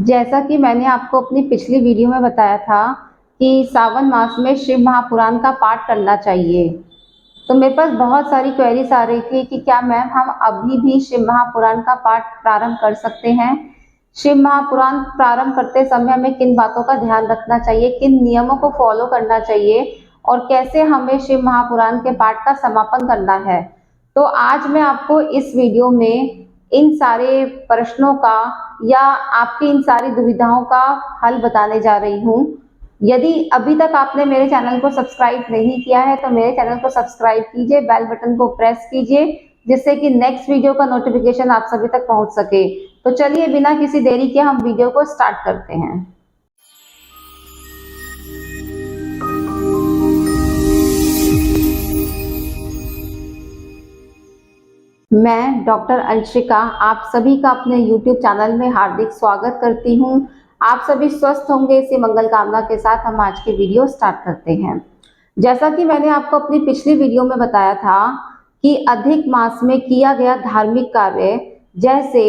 जैसा कि मैंने आपको अपनी पिछली वीडियो में बताया था कि सावन मास में शिव महापुराण का पाठ करना चाहिए। तो मेरे पास बहुत सारी क्वेरीज आ रही थी कि क्या मैम हम अभी भी शिव महापुराण का पाठ प्रारंभ कर सकते हैं? शिव महापुराण प्रारंभ करते समय हमें किन बातों का ध्यान रखना चाहिए, किन नियमों को फॉलो करना चाहिए और कैसे हमें शिव महापुराण के पाठ का समापन करना है। तो आज मैं आपको इस वीडियो में इन सारे प्रश्नों का या आपकी इन सारी दुविधाओं का हल बताने जा रही हूँ। यदि अभी तक आपने मेरे चैनल को सब्सक्राइब नहीं किया है तो मेरे चैनल को सब्सक्राइब कीजिए, बेल बटन को प्रेस कीजिए जिससे कि नेक्स्ट वीडियो का नोटिफिकेशन आप सभी तक पहुंच सके। तो चलिए बिना किसी देरी के हम वीडियो को स्टार्ट करते हैं। मैं डॉक्टर अंशिका आप सभी का अपने YouTube चैनल में हार्दिक स्वागत करती हूं। आप सभी स्वस्थ होंगे इसी मंगल कामना के साथ हम आज की वीडियो स्टार्ट करते हैं। जैसा कि मैंने आपको अपनी पिछली वीडियो में बताया था कि अधिक मास में किया गया धार्मिक कार्य जैसे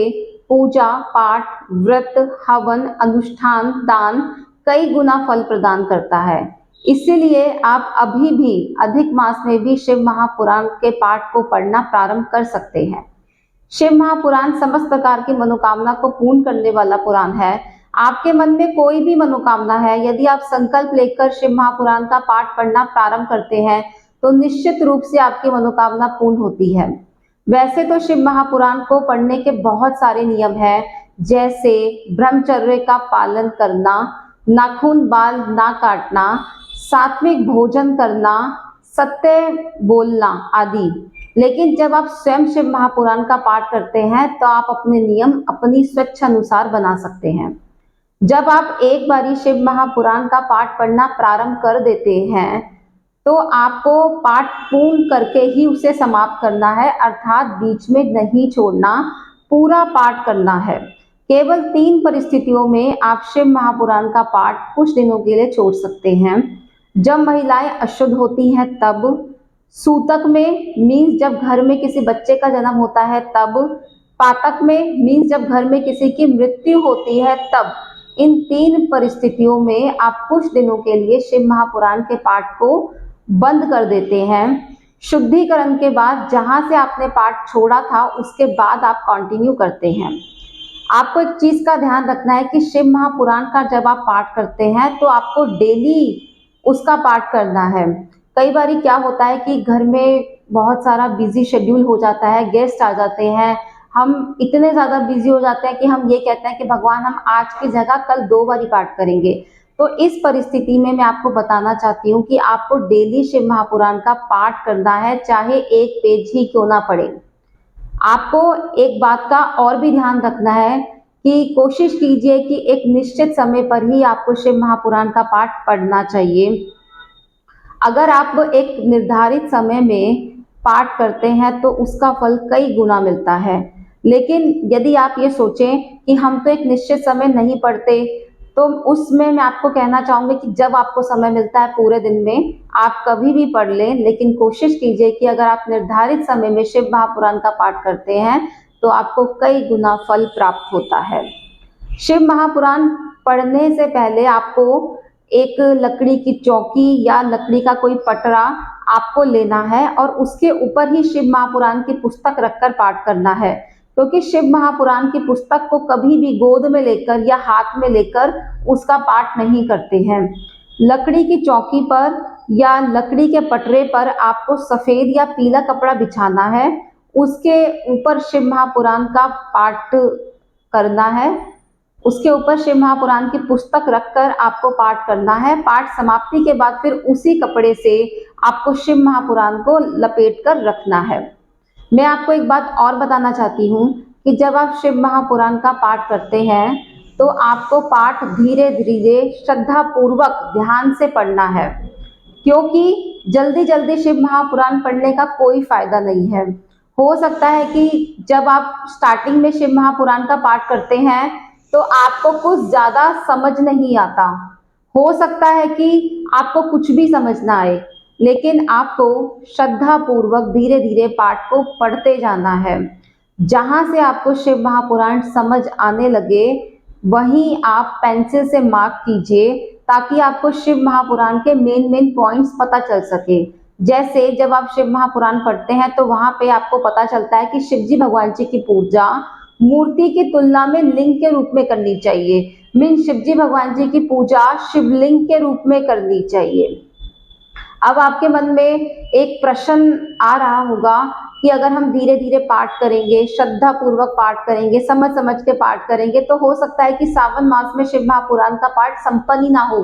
पूजा पाठ, व्रत, हवन, अनुष्ठान, दान कई गुना फल प्रदान करता है। इसीलिए आप अभी भी अधिक मास में भी शिव महापुराण के पाठ को पढ़ना प्रारंभ कर सकते हैं। शिव महापुराण समस्त प्रकार की मनोकामना को पूर्ण करने वाला पुराण है। आपके मन में कोई भी मनोकामना है, यदि आप संकल्प लेकर शिव महापुराण का पाठ पढ़ना प्रारंभ करते हैं तो निश्चित रूप से आपकी मनोकामना पूर्ण होती है। वैसे तो शिव महापुराण को पढ़ने के बहुत सारे नियम हैं, जैसे ब्रह्मचर्य का पालन करना, नाखून बाल ना काटना, सात्विक भोजन करना, सत्य बोलना आदि। लेकिन जब आप स्वयं शिव महापुराण का पाठ करते हैं तो आप अपने नियम अपनी स्वेच्छा अनुसार बना सकते हैं। जब आप एक बारी शिव महापुराण का पाठ पढ़ना प्रारंभ कर देते हैं तो आपको पाठ पूर्ण करके ही उसे समाप्त करना है, अर्थात बीच में नहीं छोड़ना, पूरा पाठ करना है। केवल 3 परिस्थितियों में आप शिव महापुराण का पाठ कुछ दिनों के लिए छोड़ सकते हैं। जब महिलाएं अशुद्ध होती हैं तब, सूतक में मीन्स जब घर में किसी बच्चे का जन्म होता है तब, पातक में मीन्स जब घर में किसी की मृत्यु होती है तब। इन 3 परिस्थितियों में आप कुछ दिनों के लिए शिव महापुराण के पाठ को बंद कर देते हैं। शुद्धिकरण के बाद जहां से आपने पाठ छोड़ा था उसके बाद आप कंटिन्यू करते हैं। आपको एक चीज का ध्यान रखना है कि शिव महापुराण का जब आप पाठ करते हैं तो आपको डेली उसका पाठ करना है। कई बार क्या होता है कि घर में बहुत सारा बिजी शेड्यूल हो जाता है, गेस्ट आ जाते हैं, हम इतने ज़्यादा बिजी हो जाते हैं कि हम ये कहते हैं कि भगवान हम आज की जगह कल 2 बारी पाठ करेंगे। तो इस परिस्थिति में मैं आपको बताना चाहती हूँ कि आपको डेली शिव महापुराण का पाठ करना है, चाहे 1 पेज ही क्यों ना पढ़े। आपको एक बात का और भी ध्यान रखना है कि कोशिश कीजिए कि एक निश्चित समय पर ही आपको शिव महापुराण का पाठ पढ़ना चाहिए। अगर आप एक निर्धारित समय में पाठ करते हैं तो उसका फल कई गुना मिलता है। लेकिन यदि आप ये सोचें कि हम तो एक निश्चित समय नहीं पढ़ते, तो उसमें मैं आपको कहना चाहूँगी कि जब आपको समय मिलता है पूरे दिन में आप कभी भी पढ़ लें, लेकिन कोशिश कीजिए कि अगर आप निर्धारित समय में शिव महापुराण का पाठ करते हैं तो आपको कई गुना फल प्राप्त होता है। शिव महापुराण पढ़ने से पहले आपको एक लकड़ी की चौकी या लकड़ी का कोई पटरा आपको लेना है और उसके ऊपर ही शिव महापुराण की पुस्तक रखकर पाठ करना है, क्योंकि शिव महापुराण की पुस्तक को कभी भी गोद में लेकर या हाथ में लेकर उसका पाठ नहीं करते हैं। लकड़ी की चौकी पर या लकड़ी के पटरे पर आपको सफेद या पीला कपड़ा बिछाना है, उसके ऊपर शिव महापुराण का पाठ करना है, उसके ऊपर शिव महापुराण की पुस्तक रखकर आपको पाठ करना है। पाठ समाप्ति के बाद फिर उसी कपड़े से आपको शिव महापुराण को लपेट कर रखना है। मैं आपको एक बात और बताना चाहती हूँ कि जब आप शिव महापुराण का पाठ करते हैं तो आपको पाठ धीरे धीरे श्रद्धा पूर्वक ध्यान से पढ़ना है, क्योंकि जल्दी जल्दी शिव महापुराण पढ़ने का कोई फायदा नहीं है। हो सकता है कि जब आप स्टार्टिंग में शिव महापुराण का पाठ करते हैं तो आपको कुछ ज़्यादा समझ नहीं आता, हो सकता है कि आपको कुछ भी समझ ना आए, लेकिन आपको श्रद्धा पूर्वक धीरे धीरे पाठ को पढ़ते जाना है। जहाँ से आपको शिव महापुराण समझ आने लगे वहीं आप पेंसिल से मार्क कीजिए ताकि आपको शिव महापुराण के मेन पॉइंट्स पता चल सके। जैसे जब आप शिव महापुराण पढ़ते हैं तो वहां पे आपको पता चलता है कि शिव जी भगवान जी की पूजा मूर्ति की तुलना में लिंग के रूप में करनी चाहिए। मीन शिव जी भगवान जी की पूजा शिवलिंग के रूप में करनी चाहिए। अब आपके मन में एक प्रश्न आ रहा होगा कि अगर हम धीरे धीरे पाठ करेंगे, श्रद्धा पूर्वक पाठ करेंगे, समझ समझ के पाठ करेंगे तो हो सकता है कि सावन मास में शिव महापुराण का पाठ संपन्न ही ना हो।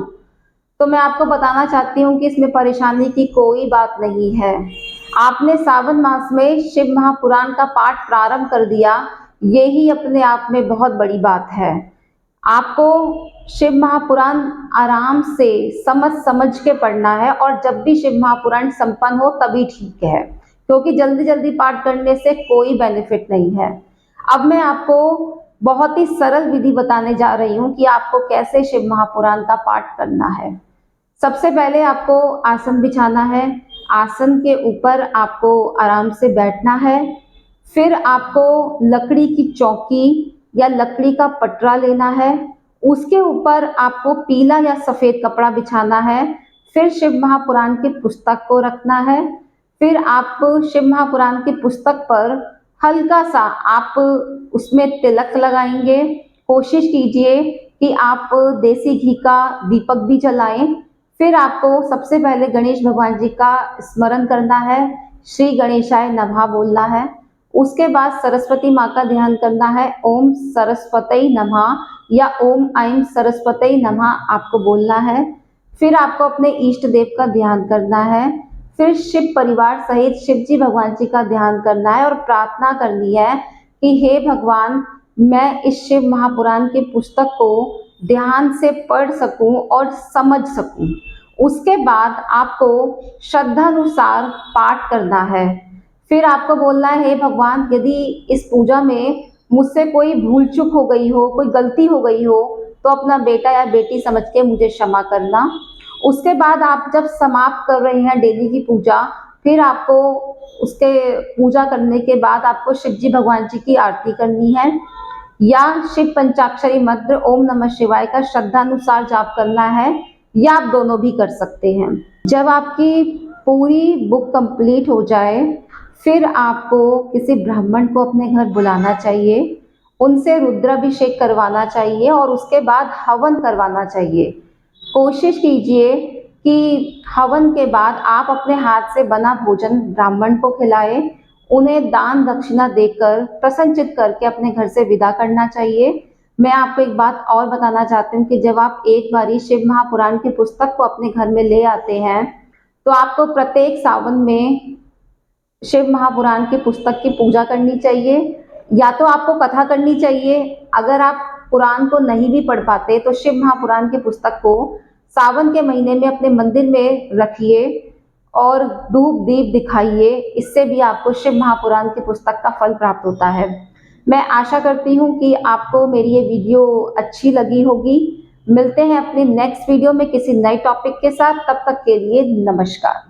तो मैं आपको बताना चाहती हूँ कि इसमें परेशानी की कोई बात नहीं है। आपने सावन मास में शिव महापुराण का पाठ प्रारंभ कर दिया, यही अपने आप में बहुत बड़ी बात है। आपको शिव महापुराण आराम से समझ समझ के पढ़ना है और जब भी शिव महापुराण संपन्न हो तभी ठीक है, क्योंकि जल्दी जल्दी पाठ करने से कोई बेनिफिट नहीं है। अब मैं आपको बहुत ही सरल विधि बताने जा रही हूँ कि आपको कैसे शिव महापुराण का पाठ करना है। सबसे पहले आपको आसन बिछाना है। आसन के ऊपर आपको आराम से बैठना है। फिर आपको लकड़ी की चौकी या लकड़ी का पटरा लेना है। उसके ऊपर आपको पीला या सफेद कपड़ा बिछाना है। फिर शिव महापुराण की पुस्तक को रखना है। फिर आप शिव महापुराण की पुस्तक पर हल्का सा आप उसमें तिलक लगाएंगे। कोशिश कीजिए कि आप देसी घी का दीपक भी जलाएं। फिर आपको सबसे पहले गणेश भगवान जी का स्मरण करना है, श्री गणेशाय नमः बोलना है। उसके बाद सरस्वती माँ का ध्यान करना है, ओम सरस्वती नमः या ओम ऐं सरस्वती नमः आपको बोलना है। फिर आपको अपने इष्ट देव का ध्यान करना है। फिर शिव परिवार सहित शिव जी भगवान जी का ध्यान करना है और प्रार्थना करनी है कि हे भगवान, मैं इस शिव महापुराण की पुस्तक को ध्यान से पढ़ सकूं और समझ सकूं। उसके बाद आपको श्रद्धानुसार पाठ करना है। फिर आपको बोलना है, हे भगवान, यदि इस पूजा में मुझसे कोई भूल चूक हो गई हो, कोई गलती हो गई हो तो अपना बेटा या बेटी समझ के मुझे क्षमा करना। उसके बाद आप जब समाप्त कर रहे हैं डेली की पूजा, फिर आपको उसके पूजा करने के बाद आपको शिव जी भगवान जी की आरती करनी है या शिव पंचाक्षरी मंत्र ओम नमः शिवाय का श्रद्धानुसार जाप करना है, या आप दोनों भी कर सकते हैं। जब आपकी पूरी बुक कंप्लीट हो जाए फिर आपको किसी ब्राह्मण को अपने घर बुलाना चाहिए, उनसे रुद्राभिषेक करवाना चाहिए और उसके बाद हवन करवाना चाहिए। कोशिश कीजिए कि हवन के बाद आप अपने हाथ से बना भोजन ब्राह्मण को खिलाएं, उन्हें दान दक्षिणा देकर प्रसन्नचित करके अपने घर से विदा करना चाहिए। मैं आपको एक बात और बताना चाहती हूँ कि जब आप एक बारी शिव महापुराण की पुस्तक को अपने घर में ले आते हैं तो आपको प्रत्येक सावन में शिव महापुराण की पुस्तक की पूजा करनी चाहिए, या तो आपको कथा करनी चाहिए। अगर आप पुराण को नहीं भी पढ़ पाते तो शिव महापुराण की पुस्तक को सावन के महीने में अपने मंदिर में रखिए और धूप दीप दिखाइए। इससे भी आपको शिव महापुराण की पुस्तक का फल प्राप्त होता है। मैं आशा करती हूँ कि आपको मेरी ये वीडियो अच्छी लगी होगी। मिलते हैं अपनी नेक्स्ट वीडियो में किसी नए टॉपिक के साथ। तब तक के लिए नमस्कार।